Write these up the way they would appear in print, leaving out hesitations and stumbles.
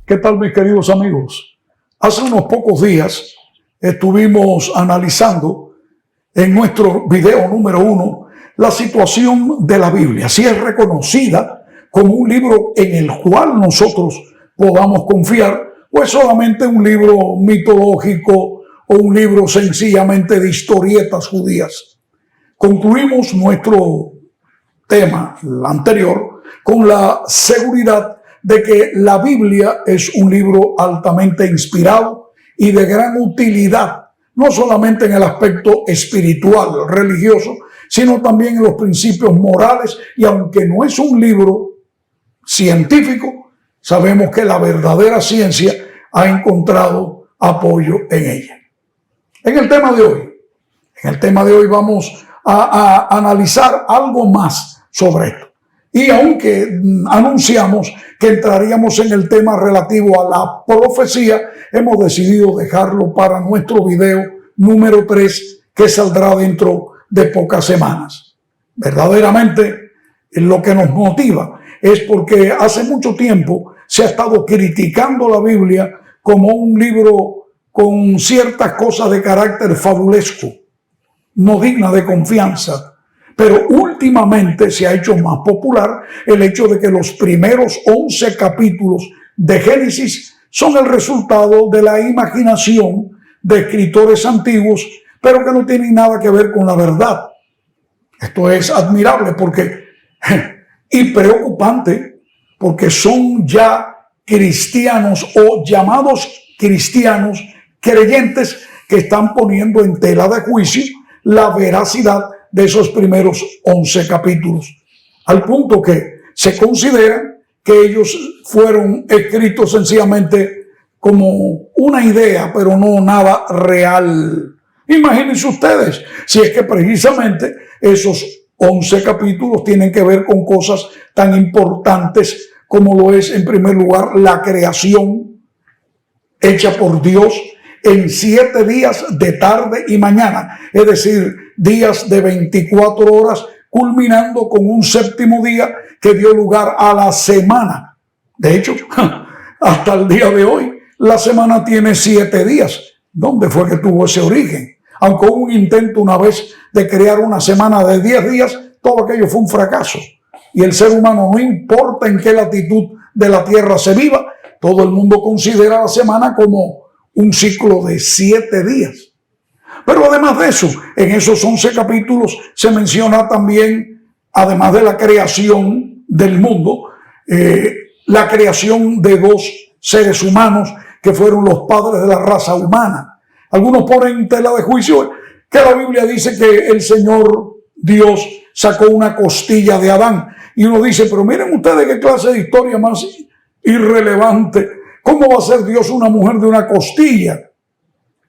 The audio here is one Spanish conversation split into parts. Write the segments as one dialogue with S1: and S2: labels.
S1: ¿Qué tal, mis queridos amigos? Hace unos pocos días estuvimos analizando en nuestro video número 1 la situación de la Biblia, si es reconocida como un libro en el cual nosotros podamos confiar o es solamente un libro mitológico o un libro sencillamente de historietas judías. Concluimos nuestro tema anterior con la seguridad de que la Biblia es un libro altamente inspirado y de gran utilidad, no solamente en el aspecto espiritual, religioso, sino también en los principios morales, y aunque no es un libro científico, sabemos que la verdadera ciencia ha encontrado apoyo en ella. En el tema de hoy vamos a analizar algo más sobre esto. Y aunque anunciamos que entraríamos en el tema relativo a la profecía, hemos decidido dejarlo para nuestro video número 3, que saldrá dentro de pocas semanas. Verdaderamente, lo que nos motiva es porque hace mucho tiempo se ha estado criticando la Biblia como un libro con ciertas cosas de carácter fabulesco, no digna de confianza. Pero últimamente se ha hecho más popular el hecho de que los primeros 11 capítulos de Génesis son el resultado de la imaginación de escritores antiguos, pero que no tienen nada que ver con la verdad. Esto es admirable y preocupante, porque son ya cristianos o llamados cristianos creyentes que están poniendo en tela de juicio la veracidad de esos primeros 11 capítulos, al punto que se considera que ellos fueron escritos sencillamente como una idea, pero no nada real. Imagínense ustedes, si es que precisamente esos 11 capítulos tienen que ver con cosas tan importantes como lo es, en primer lugar, la creación hecha por Dios en 7 días de tarde y mañana, es decir, días de 24 horas, culminando con un 7º día que dio lugar a la semana. De hecho, hasta el día de hoy, la semana tiene 7 días. ¿Dónde fue que tuvo ese origen? Aunque hubo un intento una vez de crear una semana de 10 días, todo aquello fue un fracaso. Y el ser humano, no importa en qué latitud de la tierra se viva, todo el mundo considera la semana como un ciclo de 7 días. Pero además de eso, en esos 11 capítulos se menciona también, además de la creación del mundo, la creación de 2 seres humanos que fueron los padres de la raza humana. Algunos ponen en tela de juicio que la Biblia dice que el Señor Dios sacó una costilla de Adán. Y uno dice, pero miren ustedes qué clase de historia más irrelevante. ¿Cómo va a ser Dios una mujer de una costilla?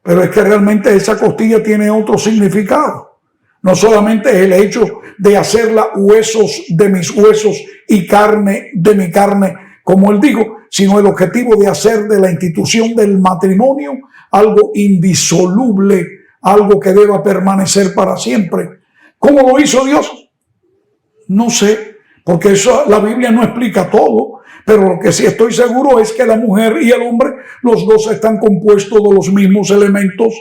S1: Pero es que realmente esa costilla tiene otro significado. No solamente es el hecho de hacerla huesos de mis huesos y carne de mi carne, como él dijo, sino el objetivo de hacer de la institución del matrimonio algo indisoluble, algo que deba permanecer para siempre. ¿Cómo lo hizo Dios? No sé, porque eso la Biblia no explica todo. Pero lo que sí estoy seguro es que la mujer y el hombre, los dos están compuestos de los mismos elementos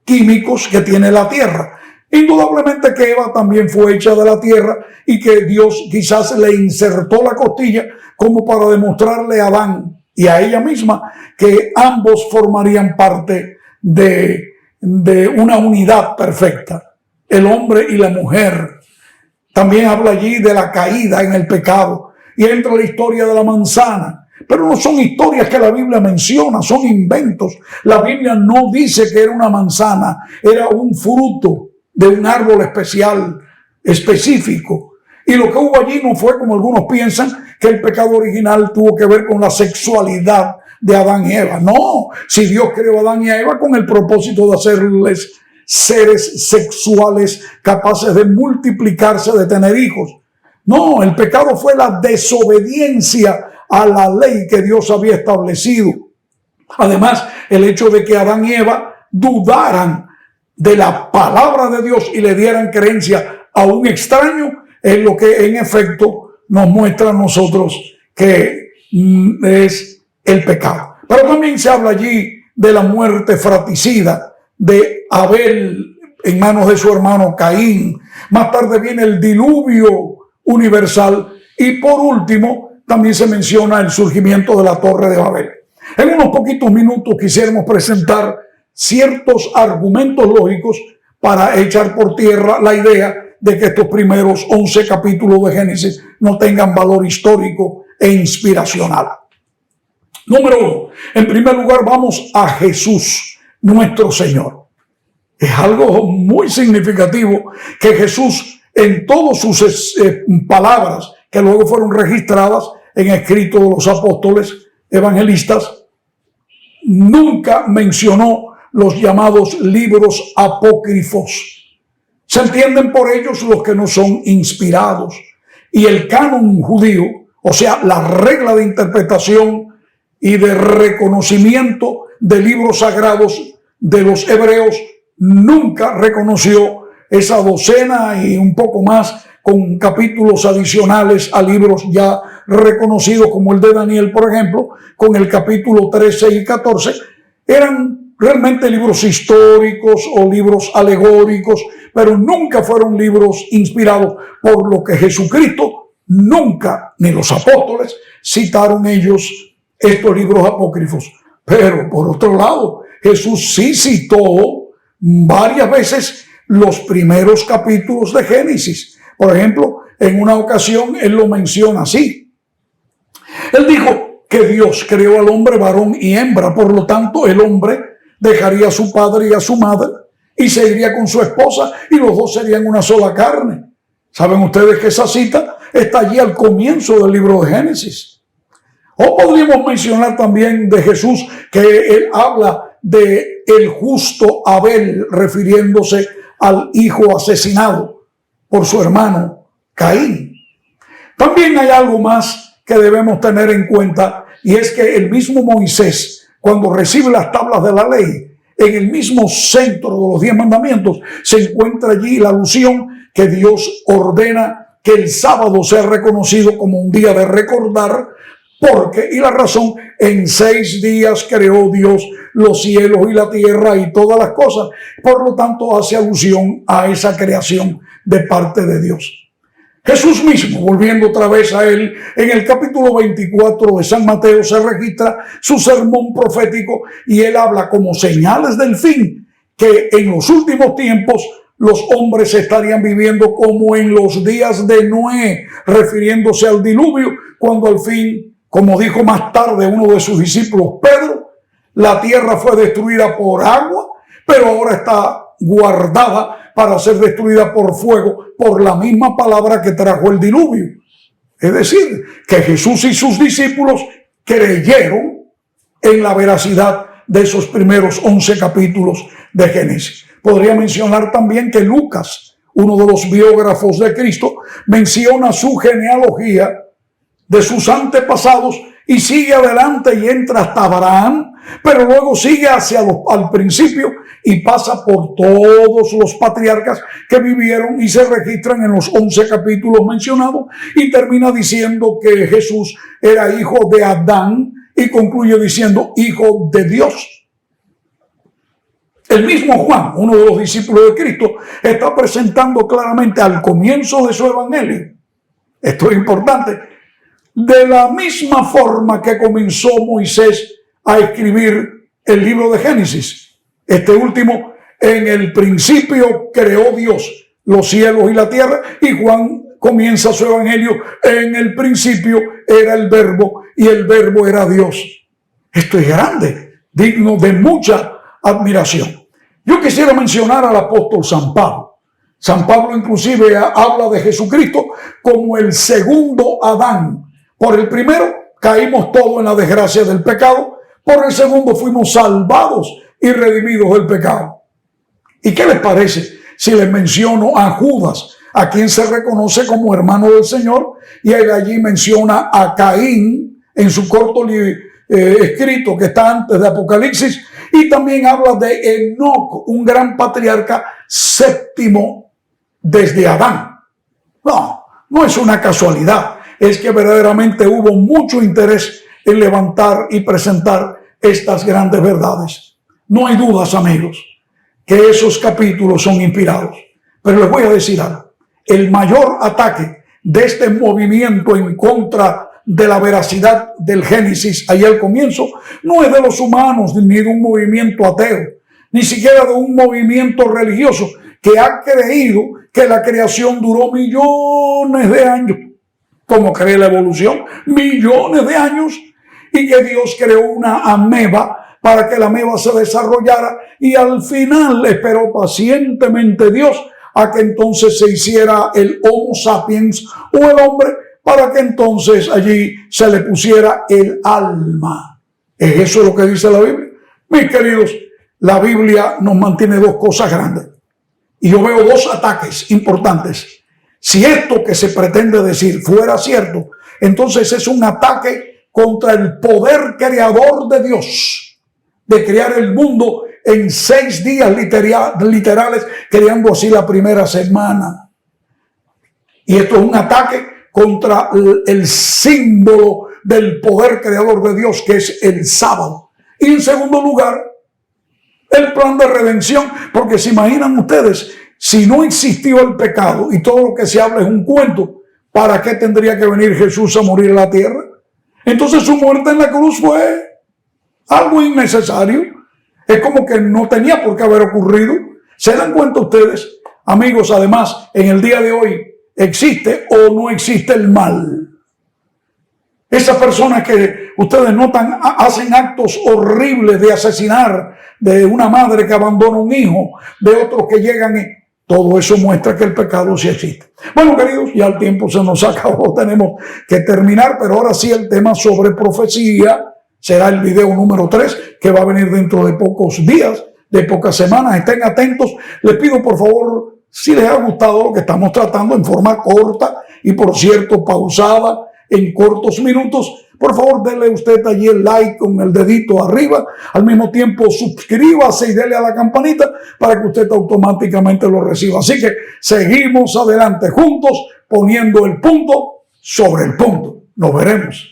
S1: químicos que tiene la tierra. Indudablemente que Eva también fue hecha de la tierra y que Dios quizás le insertó la costilla como para demostrarle a Adán y a ella misma que ambos formarían parte de una unidad perfecta, el hombre y la mujer. También habla allí de la caída en el pecado. Y entra la historia de la manzana. Pero no son historias que la Biblia menciona, son inventos. La Biblia no dice que era una manzana, era un fruto de un árbol especial, específico. Y lo que hubo allí no fue, como algunos piensan, que el pecado original tuvo que ver con la sexualidad de Adán y Eva. No, si Dios creó a Adán y a Eva con el propósito de hacerles seres sexuales capaces de multiplicarse, de tener hijos. No, el pecado fue la desobediencia a la ley que Dios había establecido. Además, el hecho de que Adán y Eva dudaran de la palabra de Dios y le dieran creencia a un extraño es lo que en efecto nos muestra a nosotros que es el pecado. Pero también se habla allí de la muerte fratricida de Abel en manos de su hermano Caín. Más tarde viene el diluvio universal y por último también se menciona el surgimiento de la Torre de Babel. En unos poquitos minutos quisiéramos presentar ciertos argumentos lógicos para echar por tierra la idea de que estos primeros 11 capítulos de Génesis no tengan valor histórico e inspiracional. Número 1. En primer lugar vamos a Jesús, nuestro Señor. Es algo muy significativo que Jesús, en todas sus palabras que luego fueron registradas en escritos de los apóstoles evangelistas, nunca mencionó los llamados libros apócrifos. Se entienden por ellos los que no son inspirados. Y el canon judío, o sea, la regla de interpretación y de reconocimiento de libros sagrados de los hebreos, nunca reconoció esa docena y un poco más con capítulos adicionales a libros ya reconocidos como el de Daniel, por ejemplo, con el capítulo 13 y 14. Eran realmente libros históricos o libros alegóricos, pero nunca fueron libros inspirados, por lo que Jesucristo nunca, ni los apóstoles, citaron ellos estos libros apócrifos. Pero por otro lado, Jesús sí citó varias veces los primeros capítulos de Génesis. Por ejemplo, en una ocasión él lo menciona así. Él dijo que Dios creó al hombre varón y hembra, por lo tanto el hombre dejaría a su padre y a su madre y se iría con su esposa y los dos serían una sola carne. ¿Saben ustedes que esa cita está allí al comienzo del libro de Génesis? O podríamos mencionar también de Jesús que él habla de el justo Abel, refiriéndose al hijo asesinado por su hermano Caín. También hay algo más que debemos tener en cuenta, y es que el mismo Moisés, cuando recibe las tablas de la ley, en el mismo centro de los 10 mandamientos, se encuentra allí la alusión que Dios ordena que el sábado sea reconocido como un día de recordar, porque, y la razón, en 6 días creó Dios los cielos y la tierra y todas las cosas. Por lo tanto, hace alusión a esa creación de parte de Dios. Jesús mismo, volviendo otra vez a él, en el capítulo 24 de San Mateo se registra su sermón profético y él habla como señales del fin, que en los últimos tiempos los hombres estarían viviendo como en los días de Noé, refiriéndose al diluvio, cuando al fin, como dijo más tarde uno de sus discípulos, Pedro, la tierra fue destruida por agua, pero ahora está guardada para ser destruida por fuego, por la misma palabra que trajo el diluvio. Es decir, que Jesús y sus discípulos creyeron en la veracidad de esos primeros 11 capítulos de Génesis. Podría mencionar también que Lucas, uno de los biógrafos de Cristo, menciona su genealogía de sus antepasados y sigue adelante y entra hasta Abraham, pero luego sigue al principio y pasa por todos los patriarcas que vivieron y se registran en los 11 capítulos mencionados, y termina diciendo que Jesús era hijo de Adán y concluye diciendo hijo de Dios. El mismo Juan, uno de los discípulos de Cristo, está presentando claramente al comienzo de su evangelio, esto es importante, de la misma forma que comenzó Moisés a escribir el libro de Génesis. Este último, en el principio creó Dios los cielos y la tierra, y Juan comienza su evangelio, en el principio era el verbo y el verbo era Dios. Esto es grande, digno de mucha admiración. Yo quisiera mencionar al apóstol San Pablo. San Pablo inclusive habla de Jesucristo como el segundo Adán. Por el primero caímos todos en la desgracia del pecado, por el segundo fuimos salvados y redimidos del pecado. ¿Y qué les parece si les menciono a Judas, a quien se reconoce como hermano del Señor, y él allí menciona a Caín en su corto escrito que está antes de Apocalipsis, y también habla de Enoc, un gran patriarca séptimo desde Adán? No es una casualidad. Es que verdaderamente hubo mucho interés en levantar y presentar estas grandes verdades. No hay dudas, amigos, que esos capítulos son inspirados. Pero les voy a decir algo. El mayor ataque de este movimiento en contra de la veracidad del Génesis, ahí al comienzo, no es de los humanos ni de un movimiento ateo, ni siquiera de un movimiento religioso que ha creído que la creación duró millones de años, como cree la evolución, millones de años, y que Dios creó una ameba para que la ameba se desarrollara, y al final esperó pacientemente Dios a que entonces se hiciera el Homo sapiens o el hombre, para que entonces allí se le pusiera el alma. ¿Es eso lo que dice la Biblia? Mis queridos, la Biblia nos mantiene dos cosas grandes. Y yo veo dos ataques importantes. Si esto que se pretende decir fuera cierto, entonces es un ataque contra el poder creador de Dios, de crear el mundo en 6 días literales, creando así la primera semana. Y esto es un ataque contra el símbolo del poder creador de Dios, que es el sábado. Y en segundo lugar, el plan de redención, porque se imaginan ustedes, si no existió el pecado y todo lo que se habla es un cuento, ¿para qué tendría que venir Jesús a morir en la tierra? Entonces su muerte en la cruz fue algo innecesario. Es como que no tenía por qué haber ocurrido. ¿Se dan cuenta ustedes, amigos? Además, en el día de hoy, ¿existe o no existe el mal? Esas personas que ustedes notan hacen actos horribles de asesinar, de una madre que abandona un hijo, de otros que llegan y todo eso muestra que el pecado sí existe. Bueno, queridos, ya el tiempo se nos acabó, tenemos que terminar, pero ahora sí el tema sobre profecía será el video número 3, que va a venir dentro de pocos días, de pocas semanas. Estén atentos. Les pido, por favor, si les ha gustado lo que estamos tratando en forma corta y, por cierto, pausada en cortos minutos, por favor, denle usted allí el like con el dedito arriba. Al mismo tiempo, suscríbase y dele a la campanita para que usted automáticamente lo reciba. Así que seguimos adelante juntos, poniendo el punto sobre el punto. Nos veremos.